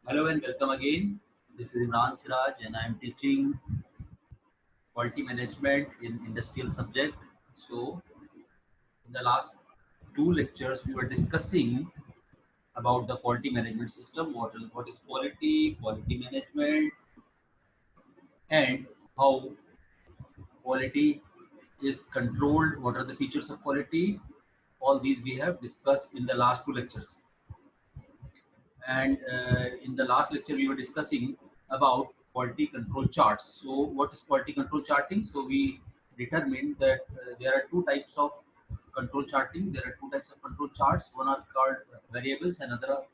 Hello and welcome again. This is Imran Siraj and I am teaching quality management in industrial subject. So in the last two lectures we were discussing about the quality management system, what is quality, quality management, and how quality is controlled, what are the features of quality. All these we have discussed in the last two lectures. And in the last lecture we were discussing about quality control charts. So what is quality control charting? So we determined that there are two types of control charting. There are two types of control charts. One are called variables and other are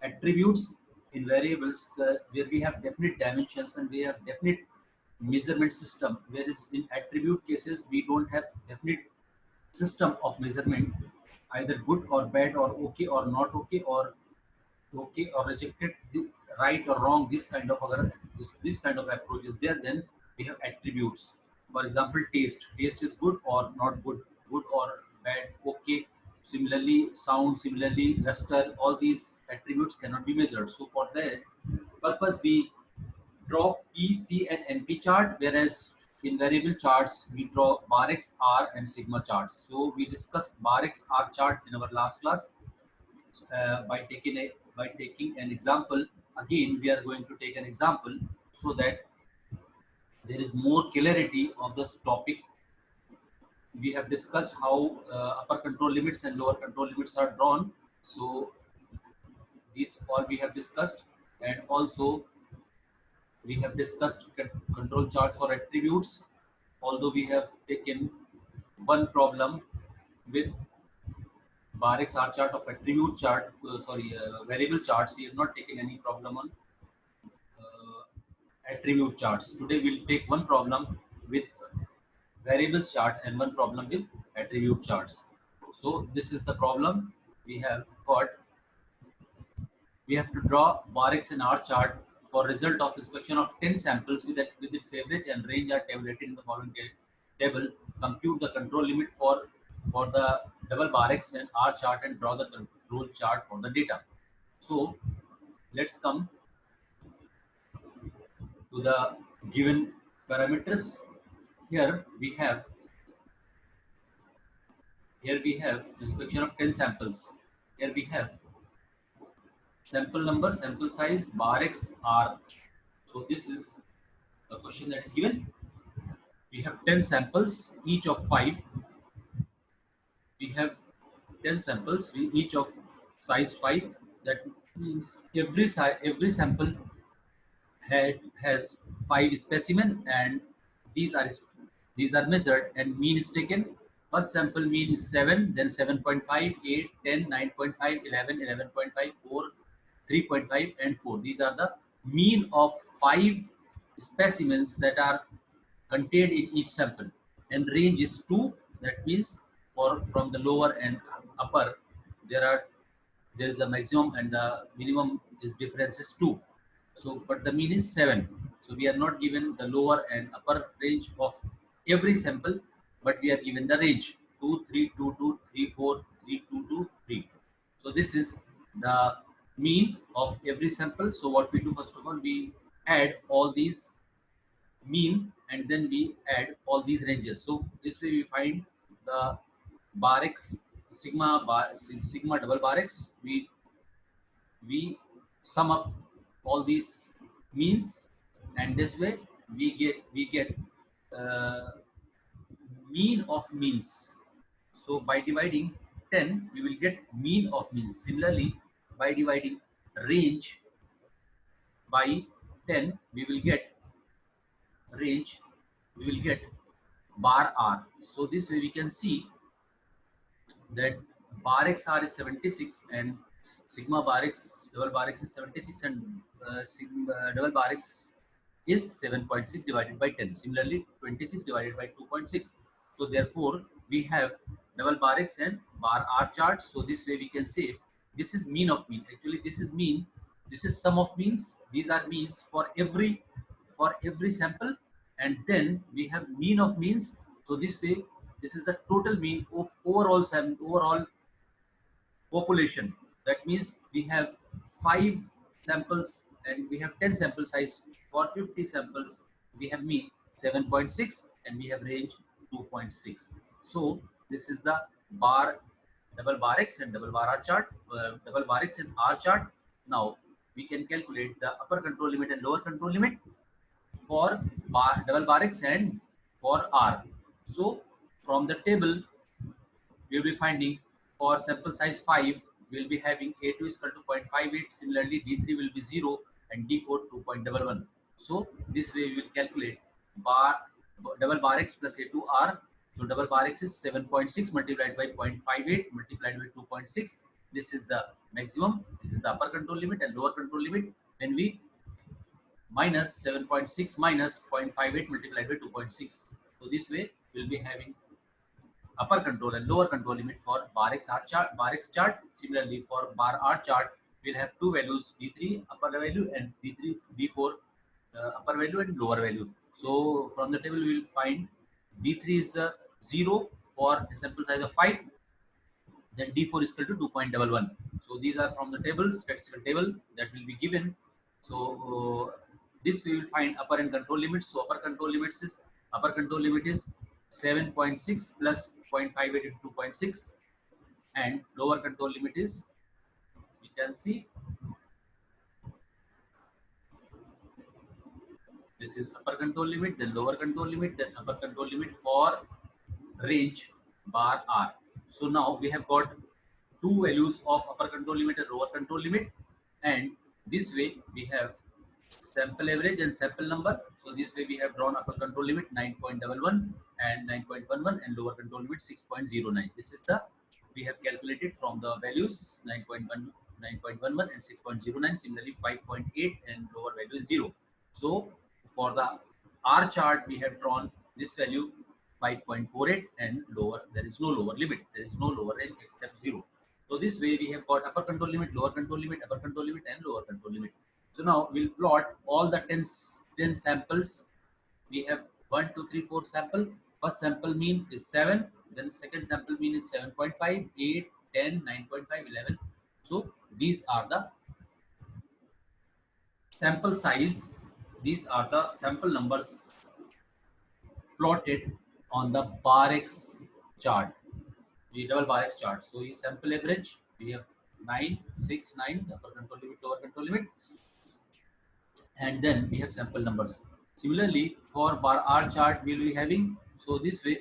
attributes. In variables, where we have definite dimensions and we have definite measurement system, whereas in attribute cases we don't have definite system of measurement, either good or bad or okay or not okay or okay or rejected, right or wrong, this kind of other this kind of approach is there. Then we have attributes. For example, taste is good or not good, good or bad, okay. Similarly sound, similarly luster, all these attributes cannot be measured. So for that purpose we draw P, C and NP chart, whereas in variable charts we draw bar X, R and sigma charts. So we discussed bar X, R chart in our last class. By taking an example. Again we are going to take an example so that there is more clarity of this topic. We have discussed how upper control limits and lower control limits are drawn. So these all we have discussed, and also we have discussed control chart for attributes. Although we have taken one problem with bar X R chart of attribute chart, variable charts, we have not taken any problem on uh, attribute charts. Today we'll take one problem with variables chart and one problem with attribute charts. So this is the problem we have got. We have to draw bar X and R chart for result of inspection of 10 samples with its average and range are tabulated in the following table. Compute the control limit for the double bar X and R chart and draw the control chart for the data. So let's come to the given parameters. Here we have here we have inspection of 10 samples. Here we have sample number, sample size, bar X, R. So this is the question that is given. We have 10 samples, each of 5. We have 10 samples, each of size 5. That means every sample has 5 specimen, and these are these are measured and mean is taken. First sample mean is 7, then 7.5, 8, 10, 9.5, 11, 11.5, 4, 3.5 and 4. These are the mean of 5 specimens that are contained in each sample, and range is 2. That means for from the lower and upper there is the maximum and the minimum is difference is 2. So but the mean is 7. So we are not given the lower and upper range of every sample, but we are given the range 2, 3, 2, 2, 3, 4, 3, 2, 2, 3. So this is the mean of every sample. So what we do, first of all, we add all these mean and then we add all these ranges. So this way we find the bar X, sigma double bar X. We sum up all these means, and this way we get uh, mean of means. So by dividing 10 we will get mean of means. Similarly, by dividing range by 10 we will get bar R. So this way we can see that bar X R is 76 and sigma bar X double bar X is 76, and sigma double bar X is 7.6 divided by 10. Similarly, 26 divided by 2.6. So therefore we have double bar X and bar R chart. So this way we can say this is mean of mean. Actually this is mean, this is sum of means. These are means for every sample, and then we have mean of means. So this way this is the total mean of overall population. That means we have 5 samples and we have 10 sample size. For 50 samples we have mean 7.6 and we have range 2.6. So this is the bar double bar X and double bar R chart, double bar X and R chart. Now we can calculate the upper control limit and lower control limit for double bar X and for R. So from the table we will be finding for sample size 5, we will be having A2 is equal to 0.58. Similarly, D3 will be 0 and D4 2.11. So this way we will calculate bar double bar X plus A2R. So double bar X is 7.6 multiplied by 0.58 multiplied by 2.6. This is the maximum. This is the upper control limit and lower control limit. When we minus 7.6 minus 0.58 multiplied by 2.6. So this way we will be having upper control and lower control limit for bar X R chart, bar X chart. Similarly, for bar R chart, we'll have two values: D3 upper value and D3 D4 upper value and lower value. So from the table, we will find D3 is the 0 for a sample size of 5. Then D4 is equal to 2.11. So these are from the table, statistical table that will be given. So this we will find upper and control limits. So upper control limit is 7.6 plus 0.58 into 2.6, and lower control limit is, we can see, this is upper control limit, then lower control limit, then upper control limit for range bar R. So now we have got two values of upper control limit and lower control limit, and this way we have sample average and sample number. So this way we have drawn upper control limit 9.11 and 9.11 and lower control limit 6.09. This is the, we have calculated from the values 9.1, 9.11 and 6.09. Similarly 5.8 and lower value is 0. So for the R chart we have drawn this value 5.48 and lower, there is no lower limit, there is no lower range except 0. So this way we have got upper control limit, lower control limit, upper control limit and lower control limit. So now we'll plot all the 10 samples. We have 1, 2, 3, 4 sample. First sample mean is 7. Then second sample mean is 7.5, 8, 10, 9.5, 11. So these are the sample size. These are the sample numbers plotted on the bar X chart, the double bar X chart. So in sample average, we have 9, 6, 9, the upper control limit, lower control limit, and then we have sample numbers. Similarly, for bar R chart, we will be having, so this way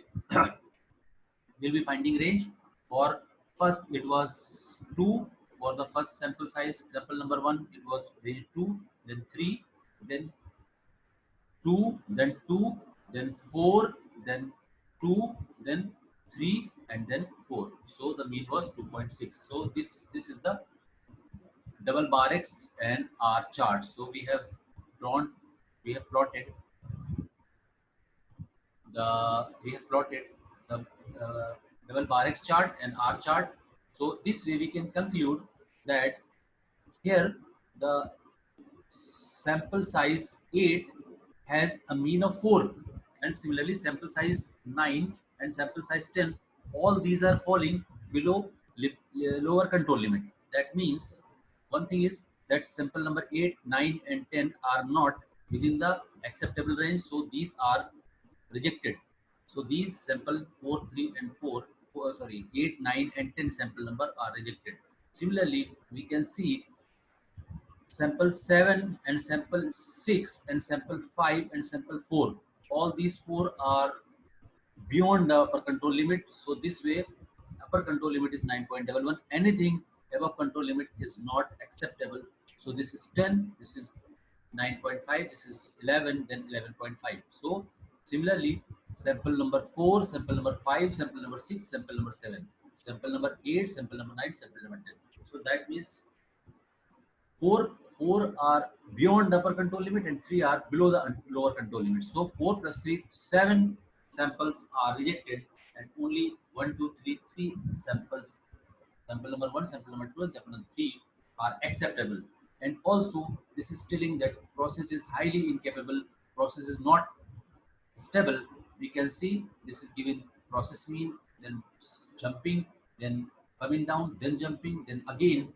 we'll be finding range. For first, it was 2 for the first sample size, sample number 1, it was range 2, then 3, then 2, then 2, then 4, then 2, then 3, and then 4. So the mean was 2.6. So this is the double bar X and R chart. So we have drawn, we have plotted the double bar X chart and R chart. So this way we can conclude that here the sample size 8 has a mean of 4, and similarly sample size 9 and sample size 10, all these are falling below lower control limit. That means one thing is that sample number 8, 9 and 10 are not within the acceptable range, so these are rejected. So these sample 4, 3 and 4, sorry, 8, 9 and 10 sample number are rejected. Similarly, we can see sample 7 and sample 6 and sample 5 and sample 4. All these 4 are beyond the upper control limit. So this way upper control limit is 9.11. Anything above control limit is not acceptable. So this is 10, this is 9.5, this is 11, then 11.5. So similarly, sample number 4, sample number 5, sample number 6, sample number 7, sample number 8, sample number 9, sample number 10. So that means 4 are beyond the upper control limit and 3 are below the lower control limit. So 4 plus 3, 7 samples are rejected, and only 1, 2, 3, 3 samples, sample number 1, sample number 2 and sample number 3 are acceptable. And also this is telling that process is highly incapable, process is not stable. We can see this is given process mean, then jumping, then coming down, then jumping, then again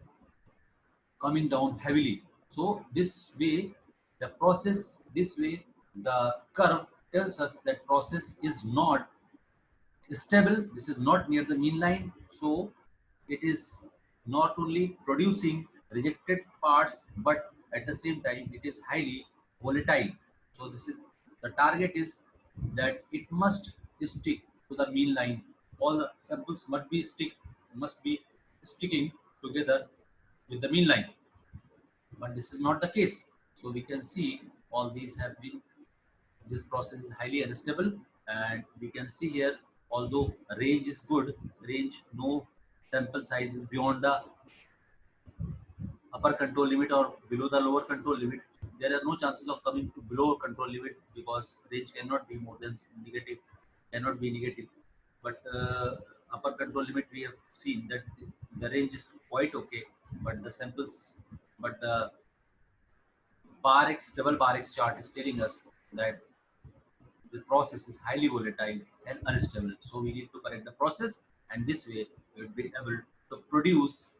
coming down heavily. So this way, the process, this way, the curve tells us that process is not stable. This is not near the mean line. So it is not only producing rejected parts, but at the same time, it is highly volatile. So this is the target is that it must stick to the mean line. All the samples must be sticking together with the mean line, but this is not the case. So we can see all these have been, this process is highly unstable, and we can see here, although range is good, range no sample size is beyond the upper control limit or below the lower control limit. There are no chances of coming to below control limit because range cannot be more than negative, cannot be negative. But upper control limit, we have seen that the range is quite okay, but the samples, but the bar X, double bar X chart is telling us that the process is highly volatile and unstable. So we need to correct the process, and this way we will be able to produce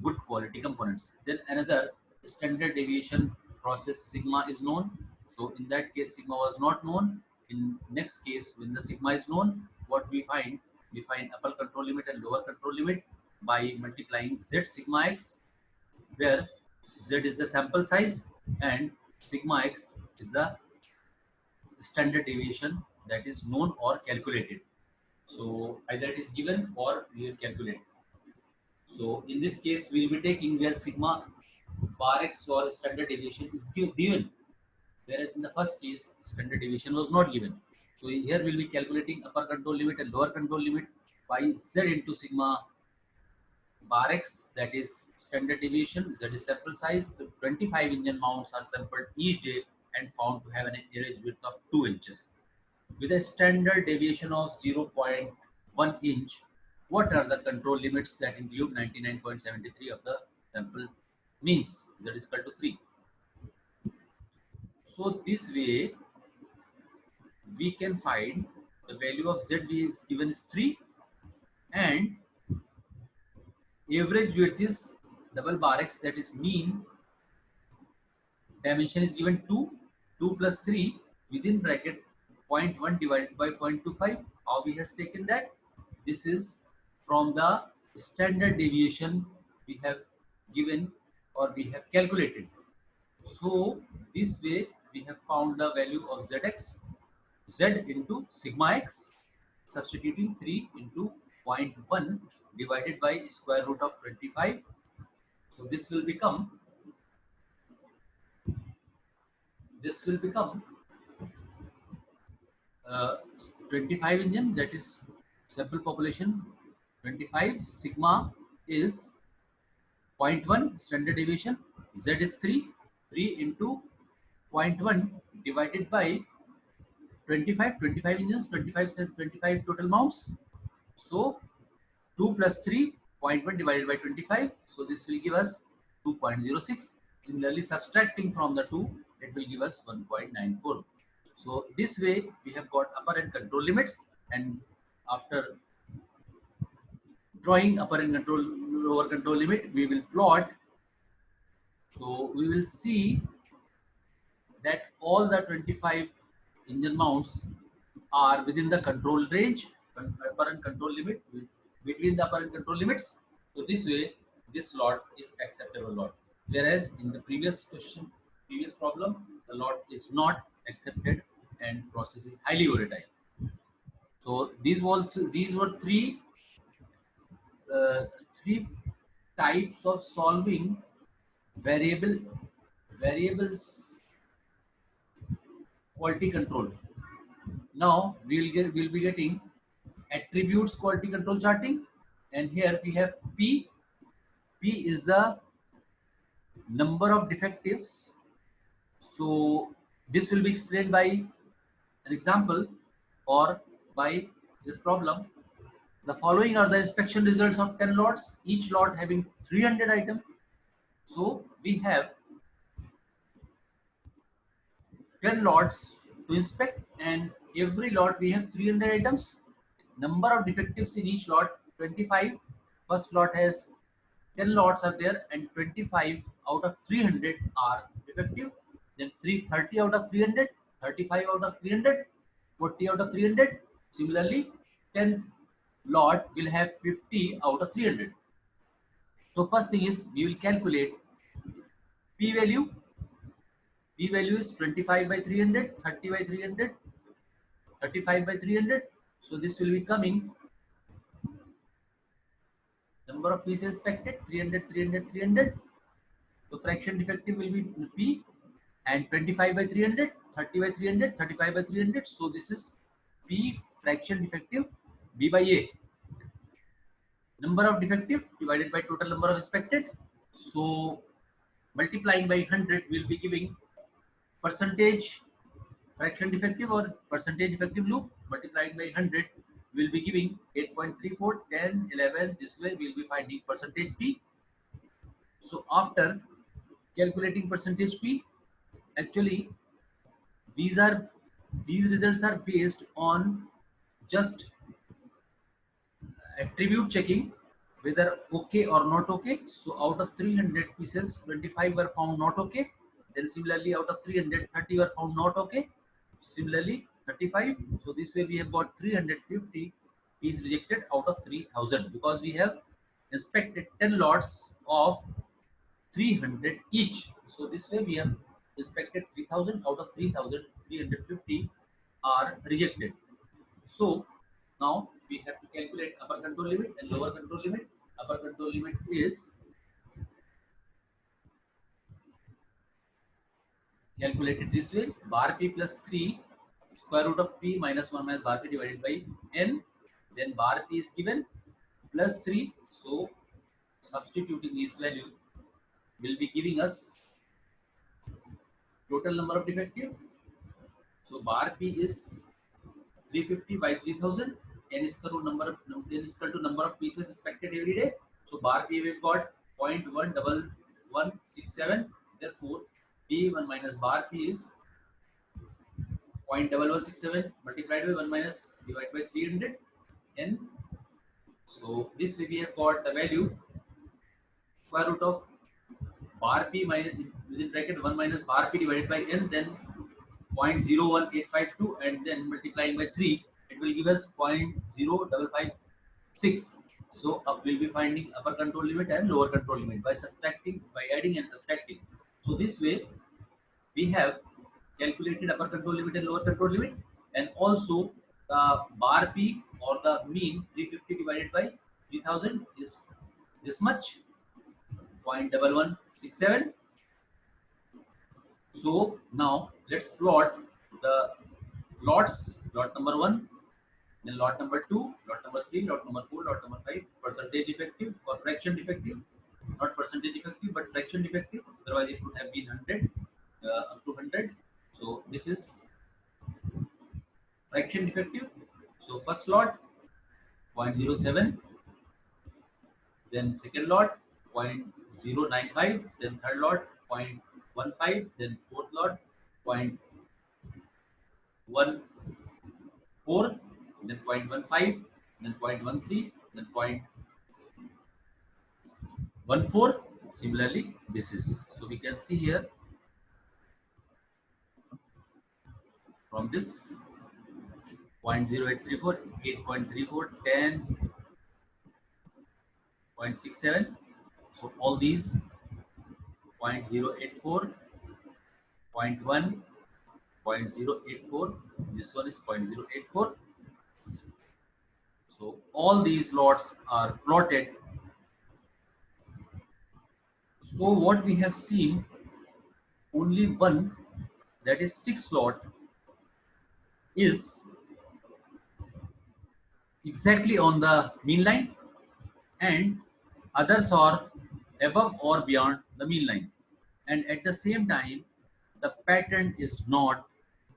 good quality components. Then another standard deviation process sigma is known. So in that case sigma was not known. In next case, when the sigma is known, what we find? We find upper control limit and lower control limit by multiplying z sigma x, where z is the sample size and sigma x is the standard deviation that is known or calculated. So either it is given or we will calculate. So in this case, we will be taking where sigma bar x or standard deviation is given, whereas in the first case, standard deviation was not given. So here we will be calculating upper control limit and lower control limit by z into sigma bar x, that is standard deviation, z is sample size. The 25 engine mounts are sampled each day and found to have an average width of 2 inches. With a standard deviation of 0.1 inch, what are the control limits that include 99.73 of the sample means? Z is equal to 3. So this way, we can find the value of Z is given is 3, and average width is double bar X, that is mean dimension is given 2, 2 plus 3 within bracket zero point 0.1 divided by 0.25. How we has taken that? This is from the standard deviation we have given or we have calculated. So this way we have found the value of zx, z into sigma x, substituting 3 into zero point 0.1 divided by square root of 25. So this will become uh, 25 engine, that is sample population 25, sigma is zero point 0.1 standard deviation, z is 3 into zero point 0.1 divided by 25 engines, 25 total mounts. So 2 plus 3 zero point 0.1 divided by 25, so this will give us 2.06. Similarly, subtracting from the 2, it will give us 1.94. So this way we have got upper and control limits, and after drawing upper and lower control limit, we will plot. So we will see that all the 25 engine mounts are within the control range, upper and control limit, between the upper and control limits. So this way, this lot is acceptable lot. Whereas in the previous question, previous problem, the lot is not accepted and process is highly volatile. So these were uh, three types of solving variables quality control. Now we'll be getting attributes quality control charting, and here we have P. P is the number of defectives. So this will be explained by an example or by this problem. The following are the inspection results of 10 lots, each lot having 300 items. So we have 10 lots to inspect, and every lot we have 300 items. Number of defectives in each lot 25. First lot has 10 lots are there and 25 out of 300 are effective. Then 330 out of 300, 35 out of 300, 40 out of 300. Similarly, 10 lot will have 50 out of 300. So first thing is we will calculate p value. P value is 25 by 300, 30 by 300, 35 by 300. So this will be coming number of pieces expected 300, 300, 300. So fraction defective will be P, and 25 by 300, 30 by 300, 35 by 300. So this is P fraction defective B by A. Number of defective divided by total number of expected. So multiplying by 100 will be giving percentage fraction defective or percentage defective loop. Multiplying by 100 will be giving 8.34, 10, 11. This way we will be finding percentage P. So after calculating percentage P, actually these are these results are based on just attribute checking whether okay or not okay. So out of 300 pieces 25 were found not okay. Then similarly out of 300 30 were found not okay. Similarly 35. So this way we have got 350 is rejected out of 3000 because we have inspected 10 lots of 300 each. So this way we have inspected 3000 out of 3000, 350 are rejected. So now we have to calculate upper control limit and lower control limit. Upper control limit is calculated this way: bar p plus 3 square root of p minus 1 minus bar p divided by n. Then bar p is given plus 3. So substituting this value will be giving us total number of defective. So bar p is 350 by 3000. N is equal to number of pieces expected every day. So bar p we've got 0.11167. Therefore, p1 minus bar p is 0.1167 multiplied by 1 minus divided by 300 n. So this way we have got the value square root of bar p minus within bracket 1 minus bar p divided by n, then 0.01852, and then multiplying by 3, it will give us 0.0556. So we'll be finding upper control limit and lower control limit by subtracting, by adding and subtracting. So this way we have calculated upper control limit and lower control limit, and also the bar p or the mean 350 divided by 3000 is this much, 0.1167. So now let's plot the lots, lot number 1, then lot number 2, lot number 3, lot number 4, lot number 5, percentage defective or fraction defective, not percentage defective but fraction defective, otherwise it would have been 100 up to 100. So this is fraction defective. So first lot 0.07, then second lot 0.095, then third lot 0.15, then fourth lot 0.14, then 0.15, then 0.13, then 0.14. Similarly, this is, so we can see here from this 0.0834, 8.34, 10, 0.67. So all these 0.084, 0.1, 0.084. This one is 0.084. So all these lots are plotted. So what we have seen, only one, that is 6 lot, is exactly on the mean line, and others are above or beyond the mean line. And at the same time, the pattern is not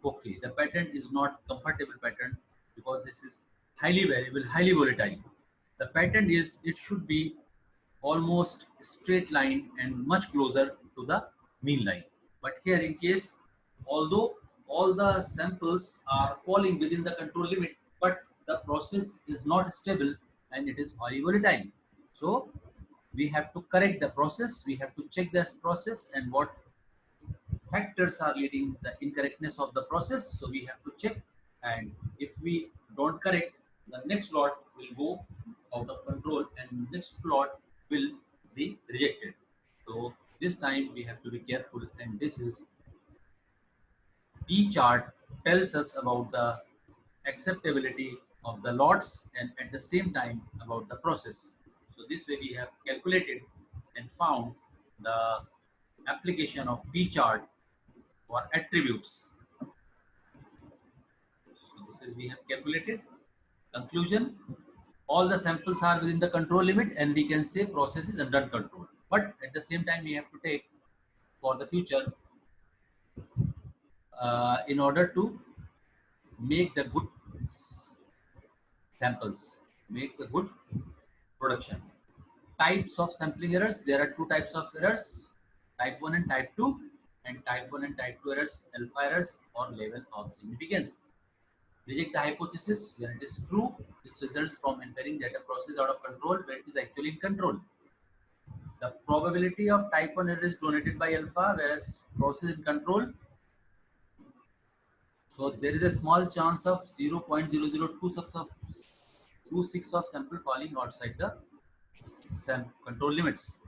okay. The pattern is not comfortable pattern because this is highly variable, highly volatile. The pattern is, it should be almost straight line and much closer to the mean line. But here in case, although all the samples are falling within the control limit, but the process is not stable and it is highly volatile. So we have to correct the process, we have to check this process and what factors are leading the incorrectness of the process. So we have to check, and if we don't correct, the next lot will go out of control and next plot will be rejected. So this time we have to be careful, and this is P chart tells us about the acceptability of the lots and at the same time about the process. So this way we have calculated and found the application of P chart for attributes. So this is we have calculated. Conclusion, all the samples are within the control limit and we can say process is under control. But at the same time we have to take for the future in order to make the good samples, make the good production. Types of sampling errors, there are two types of errors, type 1 and type 2, and type 1 and type 2 errors, alpha errors or level of significance. Reject the hypothesis when it is true. This results from inferring that a process is out of control when it is actually in control. The probability of type 1 error is donated by alpha, whereas process in control. So there is a small chance of 0.0026 of sample falling outside the control limits.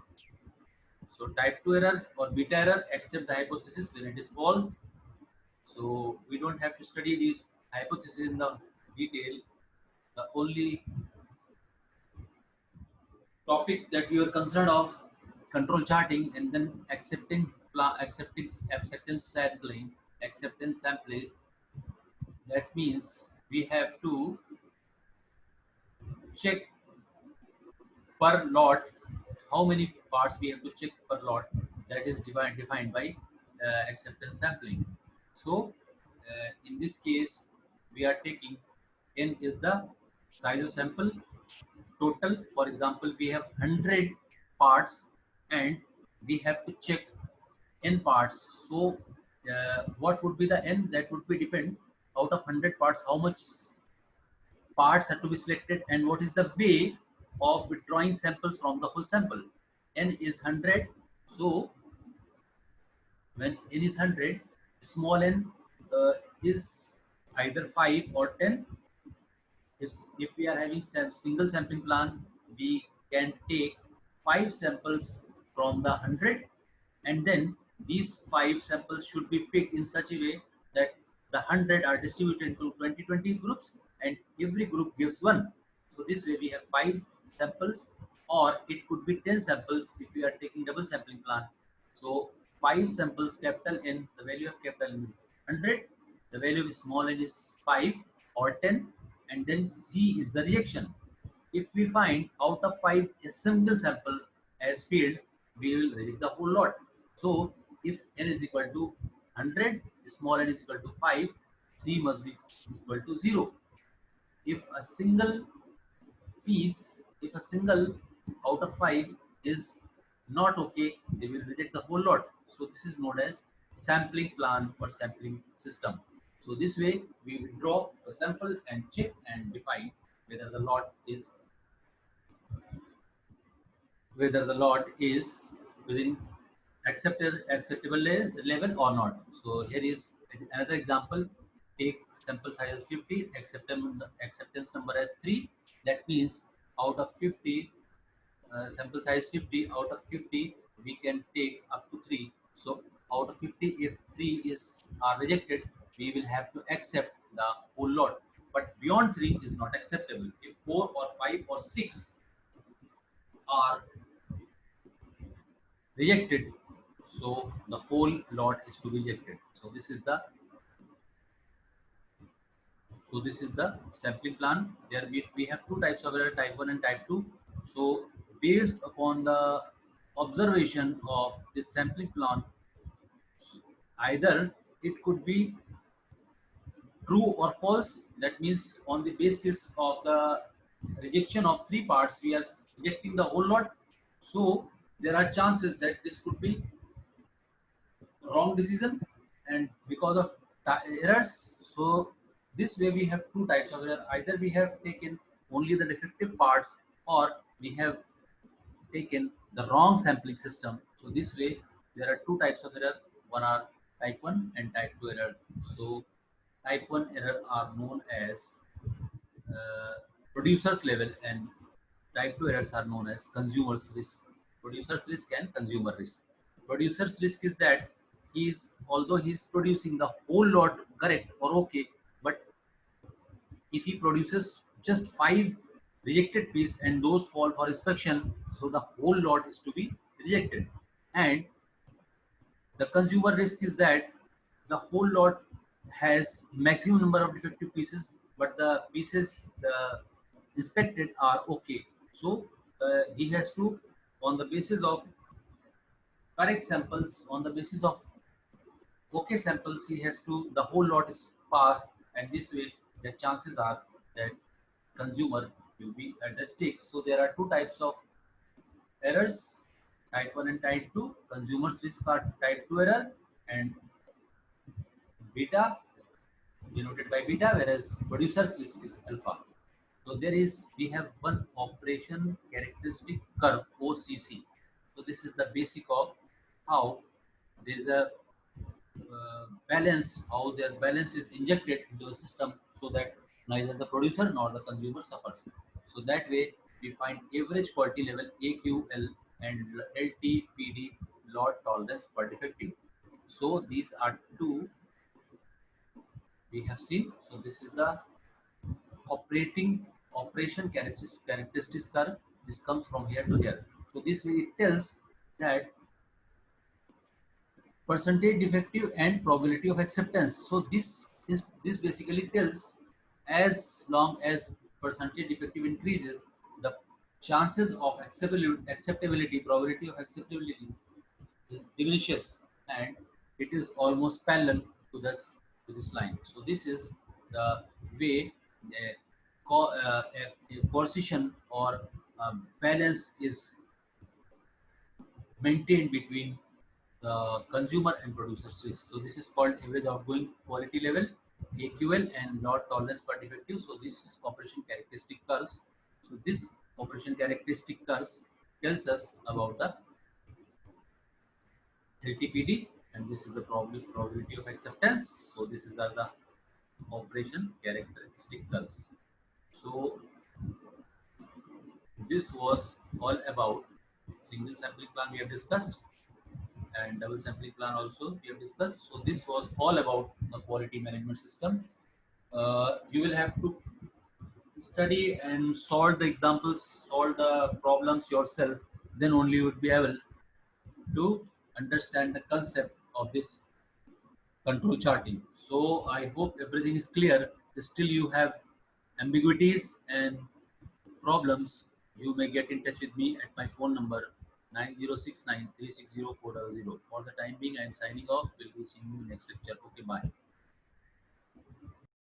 So type 2 error or beta error, accept the hypothesis when it is false. So we don't have to study these hypotheses in the detail. The only topic that we are concerned of control charting and then acceptance sampling. That means we have to check per lot how many parts we have to check per lot. That is defined by acceptance sampling. So in this case we are taking n is the size of sample total. For example, we have 100 parts and we have to check n parts. So what would be the n? That would be depend out of 100 parts how much parts have to be selected and what is the way of withdrawing samples from the whole sample. N is 100. So when n is 100, small n is either 5 or 10. If we are having single sampling plan, we can take 5 samples from the 100, and then these 5 samples should be picked in such a way that the 100 are distributed into 20 groups and every group gives one. So this way we have 5 samples, or it could be 10 samples if we are taking double sampling plan. So 5 samples, capital N, the value of capital N is 100, the value of small n is 5 or 10, and then C is the rejection. If we find out of 5 a single sample has failed, we will reject the whole lot. So if n is equal to 100, small n is equal to 5, C must be equal to 0. If a single piece, if a single out of 5 is not okay, they will reject the whole lot. So this is known as sampling plan or sampling system. So this way we will draw a sample and check and define whether the lot is within acceptable level or not. So here is another example. Take sample size as 50, acceptance number as 3. That means out of 50, sample size 50, out of 50 we can take up to 3. So out of 50, if 3 is are rejected, we will have to accept the whole lot. But beyond 3 is not acceptable. If 4 or 5 or 6 are rejected, so the whole lot is to be rejected. So this is the sampling plan. There we have two types of error, type 1 and type 2. So based upon the observation of this sampling plan, either it could be true or false. That means on the basis of the rejection of 3 parts, we are rejecting the whole lot. So there are chances that this could be wrong decision and because of errors. So this way we have two types of error. Either we have taken only the defective parts, or we have taken the wrong sampling system. So this way there are two types of error. One are type 1 and type 2 error. So type 1 error are known as uh, producers level, and type 2 errors are known as consumers risk. Producers risk and consumer risk. Producers risk is that he is, although he is producing the whole lot correct or okay, but if he produces just 5 rejected pieces and those fall for inspection, so the whole lot is to be rejected. And the consumer risk is that the whole lot has maximum number of defective pieces, but the pieces inspected are okay. So he has to, on the basis of correct samples, on the basis of okay samples, he has to, the whole lot is passed, and this way the chances are that consumer will be at the stake. So there are two types of errors, type 1 and type 2. Consumers risk are type 2 error and beta, denoted by beta, whereas producer's risk is alpha. So there is, we have one operation characteristic curve, OCC. So this is the basic of how there is a balance, how their balance is injected into the system so that neither the producer nor the consumer suffers. So that way we find average quality level AQL and LTPD, lot tolerance per defective. So these are two we have seen. So this is the operation characteristics curve. This comes from here to here. So this way it tells that percentage defective and probability of acceptance. So this basically tells as long as percentage defective increases, the chances of acceptability, probability of acceptability is diminishes, and it is almost parallel to this line. So this is the way a coercion or balance is maintained between the consumer and producer's risk. So this is called average outgoing quality level, AQL, and lot tolerance per defective. So this is operation characteristic curves. So this operation characteristic curves tells us about the LTPD, and this is the probability of acceptance. So this is are the operation characteristic curves. So this was all about single sampling plan we have discussed, and double sampling plan also we have discussed. So this was all about the quality management system. You will have to study and solve the examples, solve the problems yourself. Then only you would be able to understand the concept of this control charting. So I hope everything is clear. Still you have ambiguities and problems, you may get in touch with me at my phone number 9069 360 400. For the time being, I am signing off. We'll be seeing you next lecture. Okay, bye.